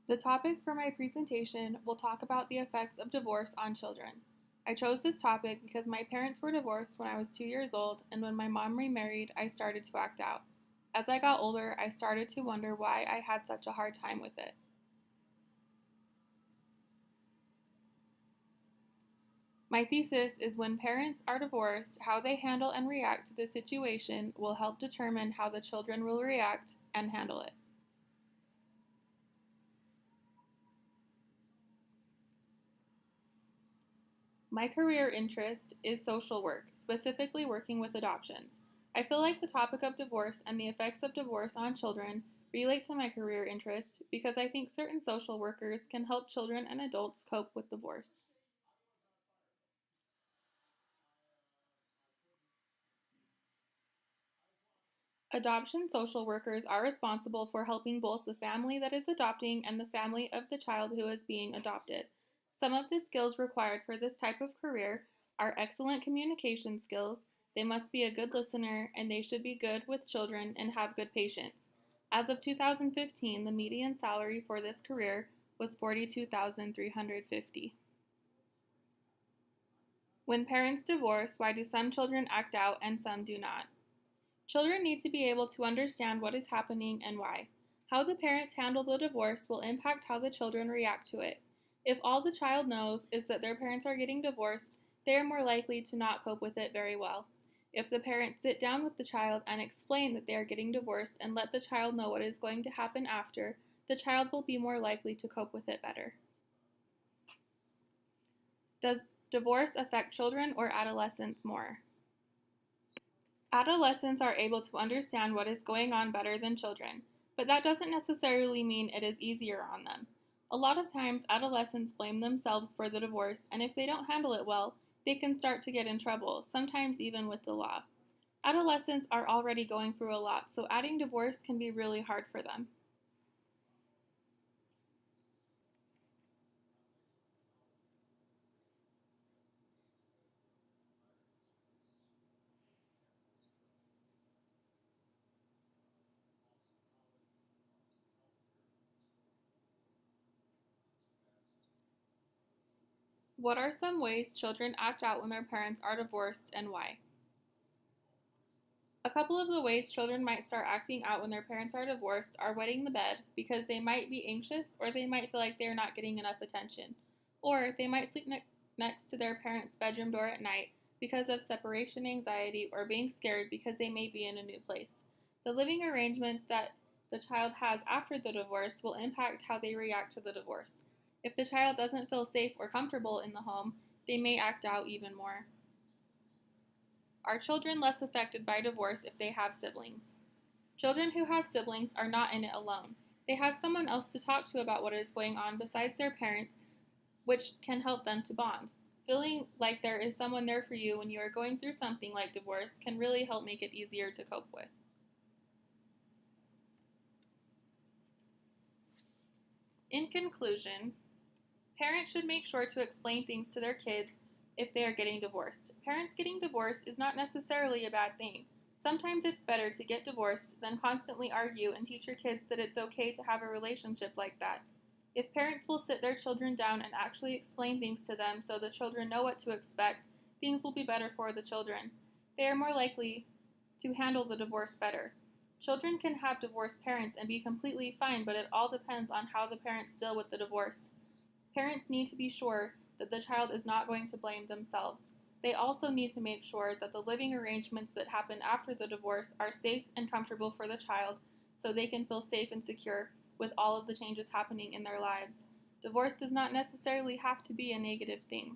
The topic for my presentation will talk about the effects of divorce on children. I chose this topic because my parents were divorced when I was 2 years old, and when my mom remarried, I started to act out. As I got older, I started to wonder why I had such a hard time with it. My thesis is when parents are divorced, how they handle and react to the situation will help determine how the children will react and handle it. My career interest is social work, specifically working with adoptions. I feel like the topic of divorce and the effects of divorce on children relate to my career interest because I think certain social workers can help children and adults cope with divorce. Adoption social workers are responsible for helping both the family that is adopting and the family of the child who is being adopted. Some of the skills required for this type of career are excellent communication skills, they must be a good listener, and they should be good with children and have good patience. As of 2015, the median salary for this career was $42,350. When parents divorce, why do some children act out and some do not? Children need to be able to understand what is happening and why. How the parents handle the divorce will impact how the children react to it. If all the child knows is that their parents are getting divorced, they are more likely to not cope with it very well. If the parents sit down with the child and explain that they are getting divorced and let the child know what is going to happen after, the child will be more likely to cope with it better. Does divorce affect children or adolescents more? Adolescents are able to understand what is going on better than children, but that doesn't necessarily mean it is easier on them. A lot of times, adolescents blame themselves for the divorce, and if they don't handle it well, they can start to get in trouble, sometimes even with the law. Adolescents are already going through a lot, so adding divorce can be really hard for them. What are some ways children act out when their parents are divorced and why? A couple of the ways children might start acting out when their parents are divorced are wetting the bed because they might be anxious or they might feel like they are not getting enough attention. Or they might sleep next to their parents' bedroom door at night because of separation anxiety or being scared because they may be in a new place. The living arrangements that the child has after the divorce will impact how they react to the divorce. If the child doesn't feel safe or comfortable in the home, they may act out even more. Are children less affected by divorce if they have siblings? Children who have siblings are not in it alone. They have someone else to talk to about what is going on besides their parents, which can help them to bond. Feeling like there is someone there for you when you are going through something like divorce can really help make it easier to cope with. In conclusion, parents should make sure to explain things to their kids if they are getting divorced. Parents getting divorced is not necessarily a bad thing. Sometimes it's better to get divorced than constantly argue and teach your kids that it's okay to have a relationship like that. If parents will sit their children down and actually explain things to them so the children know what to expect, things will be better for the children. They are more likely to handle the divorce better. Children can have divorced parents and be completely fine, but it all depends on how the parents deal with the divorce. Parents need to be sure that the child is not going to blame themselves. They also need to make sure that the living arrangements that happen after the divorce are safe and comfortable for the child so they can feel safe and secure with all of the changes happening in their lives. Divorce does not necessarily have to be a negative thing.